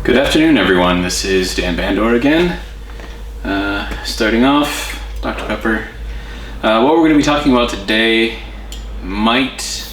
Good afternoon, everyone. This is Dan Bandor again. Starting off, Dr. Pepper. What we're going to be talking about today might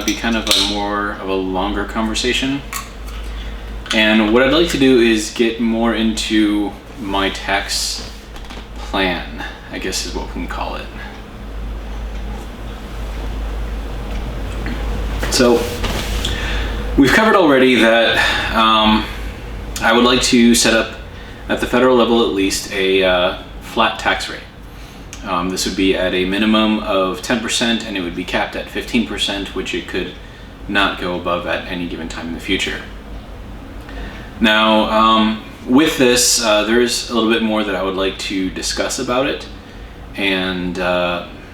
be kind of a longer conversation. And what I'd like to do is get more into my tax plan, I guess is what we can call it. So, we've covered already that I would like to set up, at the federal level at least, a flat tax rate. This would be at a minimum of 10%, and it would be capped at 15%, which it could not go above at any given time in the future. Now, with this, there's a little bit more that I would like to discuss about it, and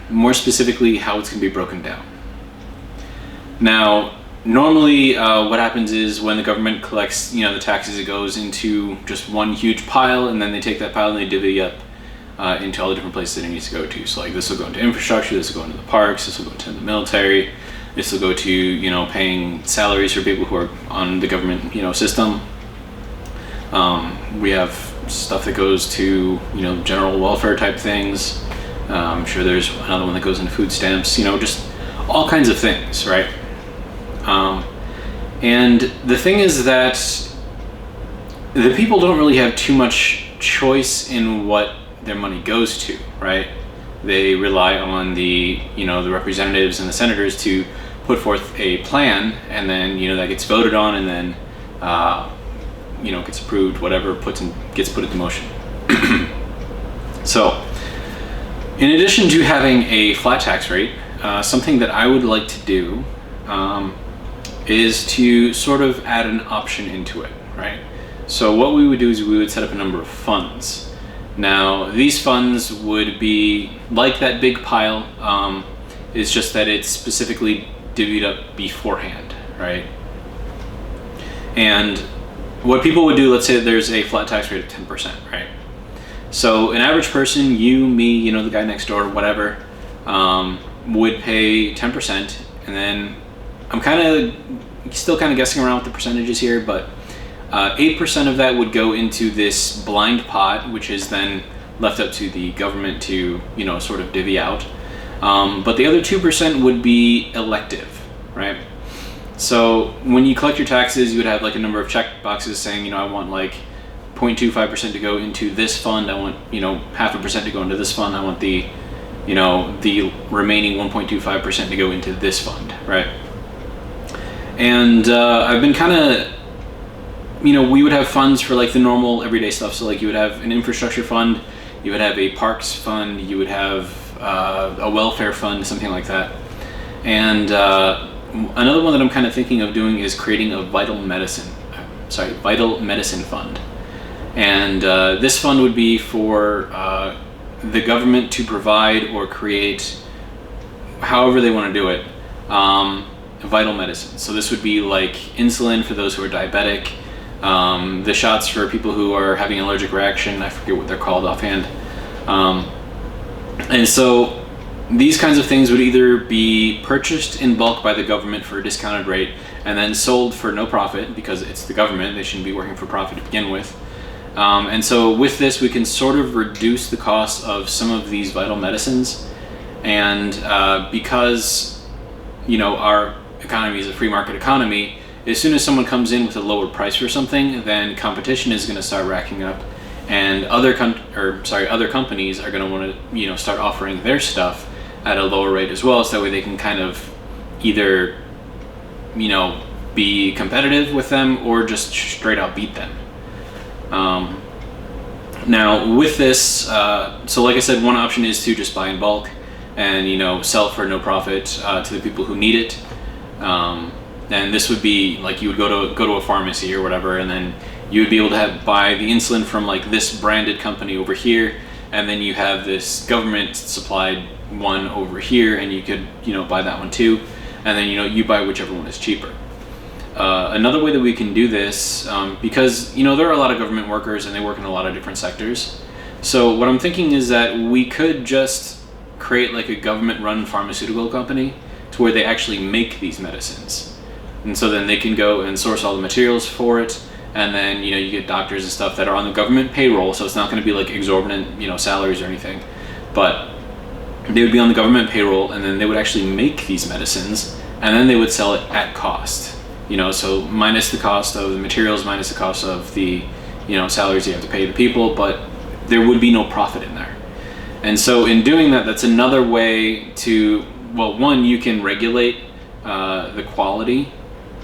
more specifically, how it's going to be broken down. Now, normally, what happens is when the government collects, the taxes, it goes into just one huge pile, and then they take that pile and they divvy up into all the different places that it needs to go to. So, like, this will go into infrastructure, this will go into the parks, this will go into the military, this will go to, paying salaries for people who are on the government, system. We have stuff that goes to, general welfare type things. I'm sure there's another one that goes into food stamps, just all kinds of things, right? And the thing is that the people don't really have too much choice in what their money goes to, right? They rely on the representatives and the senators to put forth a plan, and then, that gets voted on, and then, gets approved, whatever, gets put into motion. So, in addition to having a flat tax rate, something that I would like to do, is to sort of add an option into it, right? So what we would do is we would set up a number of funds. Now, these funds would be like that big pile, it's just that it's specifically divvied up beforehand, right? And what people would do, let's say there's a flat tax rate of 10%, right? So an average person, you, me, the guy next door, whatever, would pay 10%, and then I'm still guessing around with the percentages here, but 8% of that would go into this blind pot, which is then left up to the government to, sort of divvy out. But the other 2% would be elective, right? So when you collect your taxes, you would have like a number of check boxes saying, I want like 0.25% to go into this fund. I want, 0.5% to go into this fund. I want the remaining 1.25% to go into this fund, right? And I've been we would have funds for like the normal everyday stuff. So like you would have an infrastructure fund, you would have a parks fund, you would have a welfare fund, something like that. And another one that I'm thinking of doing is creating a vital medicine fund. And this fund would be for the government to provide or create, however they want to do it, vital medicine. So this would be like insulin for those who are diabetic, the shots for people who are having an allergic reaction, I forget what they're called offhand. And so these kinds of things would either be purchased in bulk by the government for a discounted rate and then sold for no profit, because it's the government, they shouldn't be working for profit to begin with. And so with this, we can sort of reduce the cost of some of these vital medicines. And because, our economy is a free market economy, as soon as someone comes in with a lower price for something, then competition is going to start racking up, and other companies are going to want to, start offering their stuff at a lower rate as well, so that way they can either, be competitive with them or just straight out beat them. Now with this, so like I said, one option is to just buy in bulk and, sell for no profit to the people who need it. And this would be like you would go to a pharmacy or whatever, and then you would be able to buy the insulin from like this branded company over here, and then you have this government supplied one over here, and you could buy that one too, and then you buy whichever one is cheaper. Another way that we can do this, because there are a lot of government workers and they work in a lot of different sectors. So what I'm thinking is that we could just create like a government-run pharmaceutical company to where they actually make these medicines. And so then they can go and source all the materials for it, and then you get doctors and stuff that are on the government payroll, so it's not going to be like exorbitant salaries or anything, but they would be on the government payroll, and then they would actually make these medicines, and then they would sell it at cost. So minus the cost of the materials, minus the cost of the salaries you have to pay the people, but there would be no profit in there. And so in doing that, that's another way to, well, one, you can regulate the quality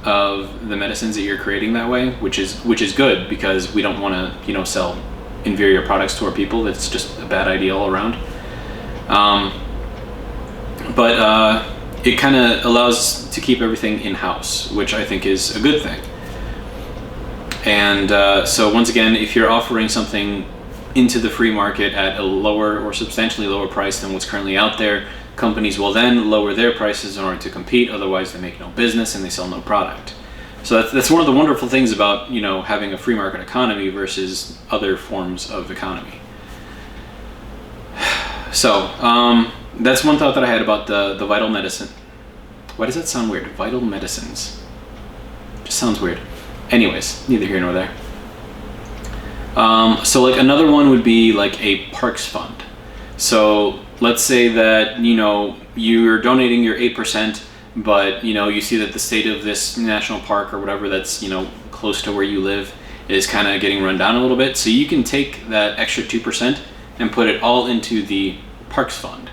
of the medicines that you're creating that way, which is good, because we don't want to sell inferior products to our people. That's just a bad idea all around. But it kind of allows to keep everything in-house, which I think is a good thing. And so once again, if you're offering something into the free market at a lower or substantially lower price than what's currently out there, companies will then lower their prices in order to compete. Otherwise, they make no business and they sell no product. So that's one of the wonderful things about having a free market economy versus other forms of economy. So that's one thought that I had about the vital medicine. Why does that sound weird? Vital medicines. Just sounds weird. Anyways, neither here nor there. So like another one would be like a parks fund. So let's say that you're donating your 8%, but you see that the state of this national park or whatever that's close to where you live is kind of getting run down a little bit. So you can take that extra 2% and put it all into the parks fund,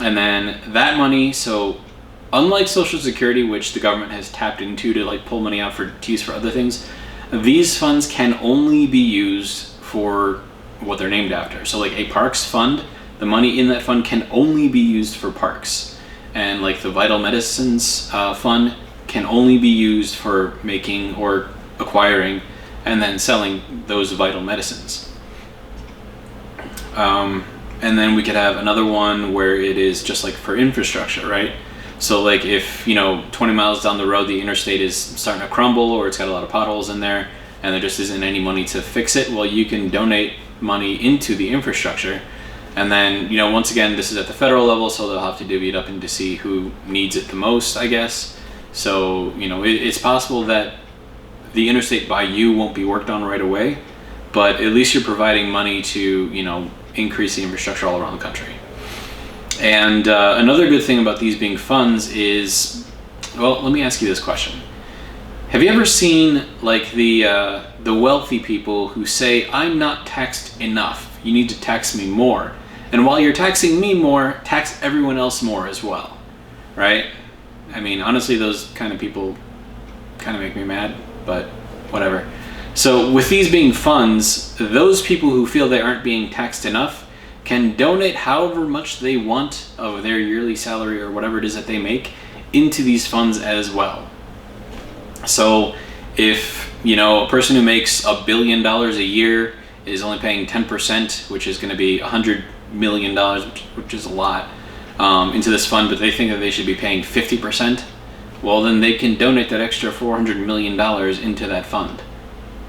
and then that money. So unlike Social Security, which the government has tapped into to like pull money out to use for other things, these funds can only be used for what they're named after. So like a parks fund, the money in that fund can only be used for parks. And like the vital medicines fund can only be used for making or acquiring and then selling those vital medicines. And then we could have another one where it is just like for infrastructure, right? So like if 20 miles down the road the interstate is starting to crumble, or it's got a lot of potholes in there and there just isn't any money to fix it, well, you can donate money into the infrastructure. And then once again, this is at the federal level, so they'll have to divvy it up and to see who needs it the most, I guess. So it's possible that the interstate by you won't be worked on right away, but at least you're providing money to increase the infrastructure all around the country. And another good thing about these being funds is, well, let me ask you this question. Have you ever seen like the wealthy people who say, I'm not taxed enough, you need to tax me more, and while you're taxing me more, tax everyone else more as well, right? I mean, honestly, those kind of people kind of make me mad, but whatever. So with these being funds, those people who feel they aren't being taxed enough can donate however much they want of their yearly salary or whatever it is that they make into these funds as well. So if a person who makes $1 billion a year is only paying 10%, which is going to be $100 million, which is a lot, into this fund, but they think that they should be paying 50%, well, then they can donate that extra $400 million into that fund.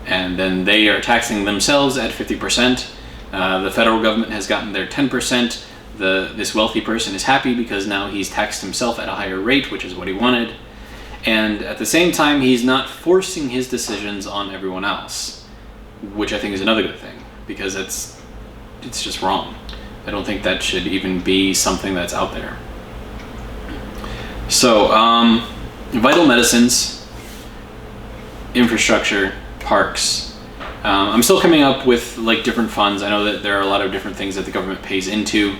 And then they are taxing themselves at 50%. The federal government has gotten their 10%. This wealthy person is happy because now he's taxed himself at a higher rate, which is what he wanted. And at the same time, he's not forcing his decisions on everyone else, which I think is another good thing, because it's just wrong. I don't think that should even be something that's out there. So, vital medicines, infrastructure, parks. I'm still coming up with like different funds. I know that there are a lot of different things that the government pays into.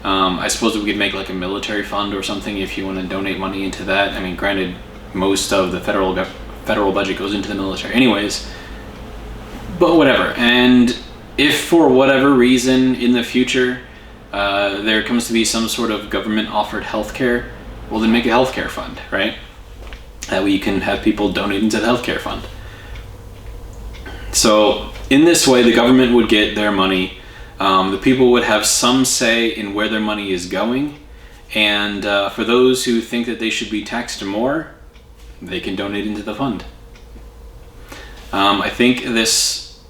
I suppose we could make like a military fund or something if you want to donate money into that. I mean, granted, most of the federal budget goes into the military anyways, but whatever. And if for whatever reason in the future there comes to be some sort of government offered healthcare, well, then make a healthcare fund, right? That way you can have people donate into the healthcare fund. So in this way, the government would get their money. The people would have some say in where their money is going. And for those who think that they should be taxed more, they can donate into the fund. I think this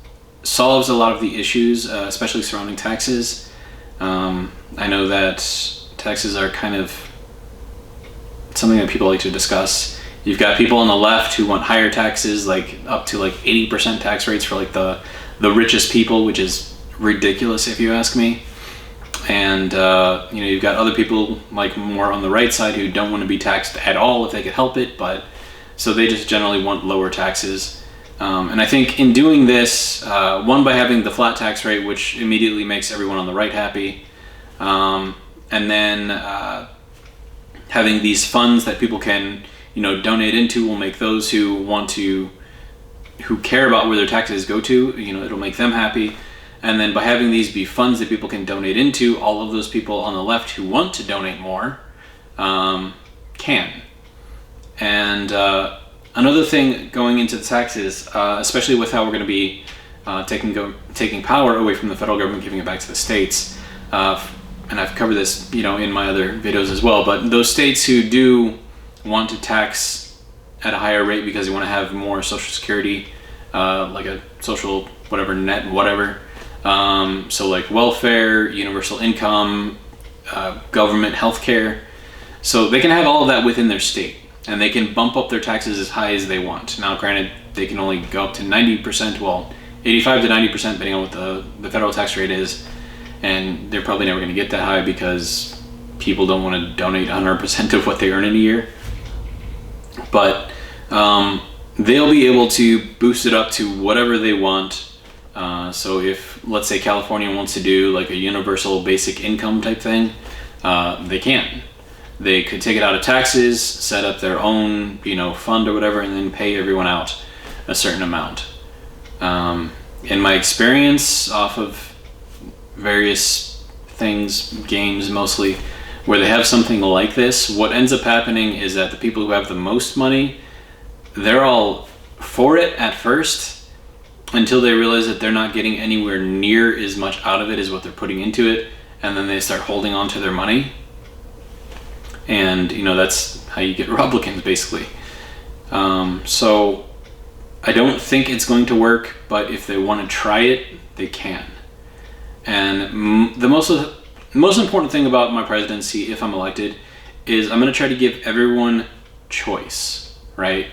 solves a lot of the issues, especially surrounding taxes. I know that taxes are kind of something that people like to discuss You've got people on the left who want higher taxes, like up to like 80% tax rates for like the richest people, which is ridiculous if you ask me. And you've got other people like more on the right side who don't want to be taxed at all if they could help it, but so they just generally want lower taxes. And I think in doing this, one, by having the flat tax rate, which immediately makes everyone on the right happy, and then having these funds that people can donate into will make those who care about where their taxes go to, it'll make them happy. And then by having these be funds that people can donate into, all of those people on the left who want to donate more can. And another thing going into the taxes, especially with how we're going to be taking power away from the federal government, giving it back to the states, and I've covered this in my other videos as well, but those states who do want to tax at a higher rate because they want to have more social security, like a social net, so like welfare, universal income, government healthcare, so they can have all of that within their state, and they can bump up their taxes as high as they want. Now granted, they can only go up to 90%, well 85 to 90% depending on what the federal tax rate is, and they're probably never going to get that high because people don't want to donate 100% of what they earn in a year. But they'll be able to boost it up to whatever they want. So if, let's say, California wants to do like a universal basic income type thing, they can. They could take it out of taxes, set up their own fund or whatever, and then pay everyone out a certain amount. In my experience, off of various things, games mostly, where they have something like this, what ends up happening is that the people who have the most money, they're all for it at first until they realize that they're not getting anywhere near as much out of it as what they're putting into it, and then they start holding on to their money. And that's how you get Republicans, basically. So I don't think it's going to work, but if they want to try it, they can. And the most important thing about my presidency, if I'm elected, is I'm going to try to give everyone choice, right?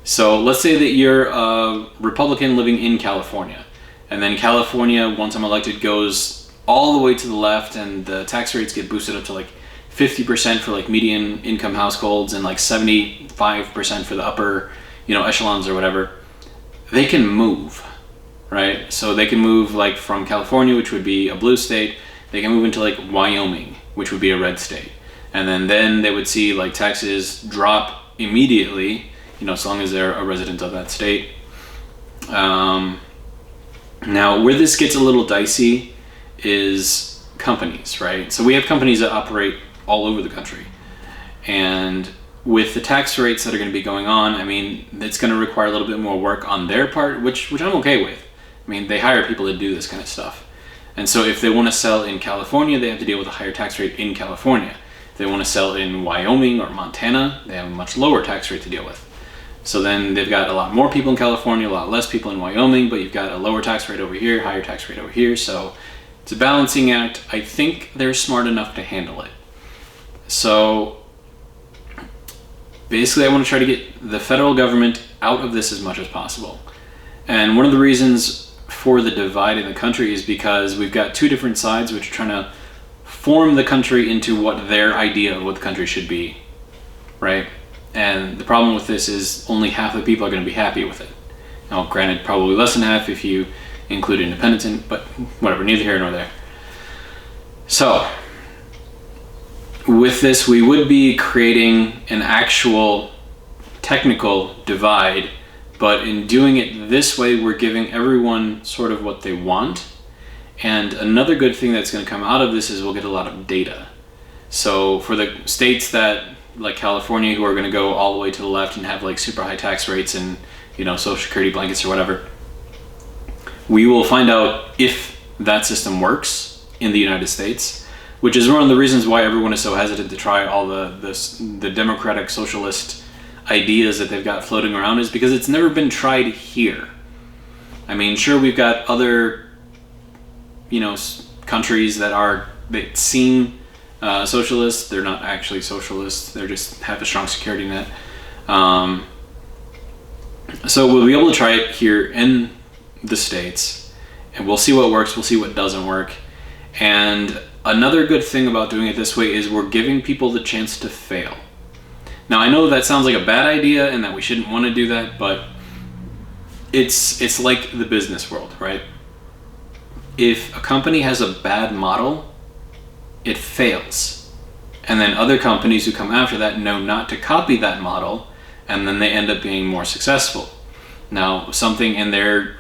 So let's say that you're a Republican living in California, and then California, once I'm elected, goes all the way to the left, and the tax rates get boosted up to like 50% for like median income households and like 75% for the upper echelons or whatever. They can move, right? So they can move like from California, which would be a blue state, they can move into like Wyoming, which would be a red state. And then they would see like taxes drop immediately, as long as they're a resident of that state. Now, where this gets a little dicey is companies, right? So we have companies that operate all over the country. And with the tax rates that are going to be going on, it's going to require a little bit more work on their part, which I'm okay with. They hire people to do this kind of stuff. And so if they want to sell in California, they have to deal with a higher tax rate in California. If they want to sell in Wyoming or Montana, they have a much lower tax rate to deal with. So then they've got a lot more people in California, a lot less people in Wyoming, but you've got a lower tax rate over here, higher tax rate over here. So it's a balancing act. I think they're smart enough to handle it. So basically, I want to try to get the federal government out of this as much as possible. And one of the reasons for the divide in the country is because we've got two different sides which are trying to form the country into what their idea of what the country should be, right? And the problem with this is only half the people are going to be happy with it. Now, granted, probably less than half if you include independents in, but whatever, neither here nor there. So with this, we would be creating an actual technical divide, but in doing it this way, we're giving everyone sort of what they want. And another good thing that's going to come out of this is we'll get a lot of data. So for the states that, like California, who are going to go all the way to the left and have like super high tax rates and social security blankets or whatever, we will find out if that system works in the United States, which is one of the reasons why everyone is so hesitant to try all the democratic socialist ideas that they've got floating around, is because it's never been tried here. Sure, we've got other countries that seem socialist. They're not actually socialist, they just have a strong security net. So we'll be able to try it here in the States, and we'll see what works, we'll see what doesn't work. And another good thing about doing it this way is we're giving people the chance to fail. Now, I know that sounds like a bad idea and that we shouldn't want to do that, but it's like the business world, right? If a company has a bad model, it fails. And then other companies who come after that know not to copy that model, and then they end up being more successful. Now, something in their,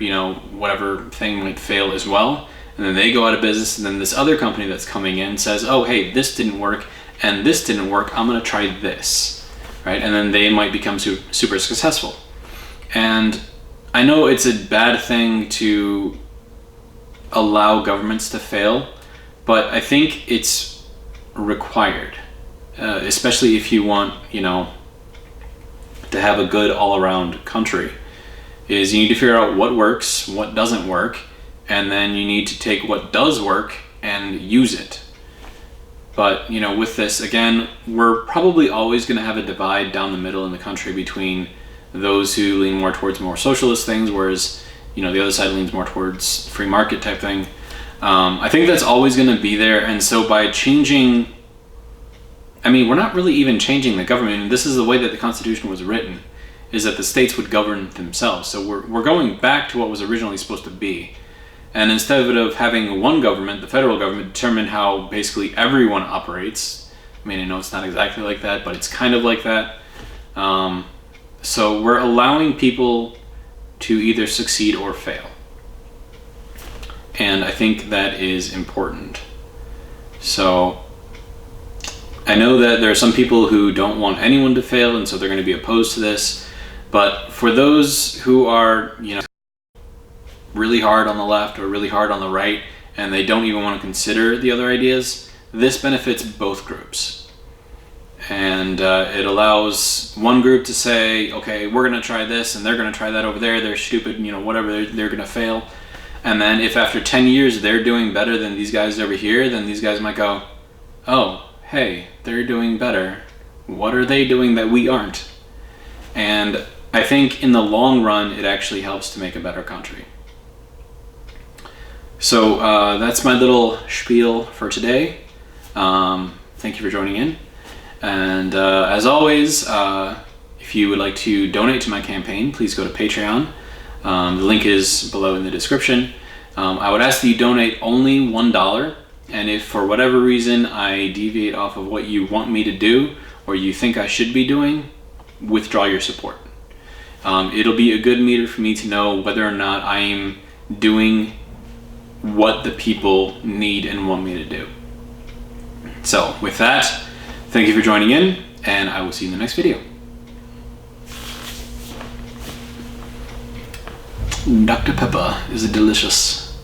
whatever thing might fail as well, and then they go out of business, and then this other company that's coming in says, oh, hey, this didn't work, and this didn't work, I'm gonna try this, right? And then they might become super successful. And I know it's a bad thing to allow governments to fail, but I think it's required, especially if you want, to have a good all-around country, is you need to figure out what works, what doesn't work, and then you need to take what does work and use it. But, with this, again, we're probably always going to have a divide down the middle in the country between those who lean more towards more socialist things, whereas, the other side leans more towards free market type thing. I think that's always going to be there, and so by changing, we're not really even changing the government. This is the way that the Constitution was written, is that the states would govern themselves. So we're going back to what was originally supposed to be. And instead of having one government, the federal government, determine how basically everyone operates, I know it's not exactly like that, but it's kind of like that. So we're allowing people to either succeed or fail. And I think that is important. So I know that there are some people who don't want anyone to fail, and so they're going to be opposed to this. But for those who are, really hard on the left or really hard on the right, and they don't even want to consider the other ideas, this benefits both groups. And it allows one group to say, okay, we're going to try this, and they're going to try that over there, they're stupid, whatever, they're going to fail. And then if after 10 years they're doing better than these guys over here, then these guys might go, oh, hey, they're doing better. What are they doing that we aren't? And I think in the long run, it actually helps to make a better country. So that's my little spiel for today. Thank you for joining in. And as always, if you would like to donate to my campaign, please go to Patreon. The link is below in the description. I would ask that you donate only $1. And if for whatever reason I deviate off of what you want me to do or you think I should be doing, withdraw your support. It'll be a good meter for me to know whether or not I am doing what the people need and want me to do. So with that, thank you for joining in, and I will see you in the next video. Dr. Pepper is delicious.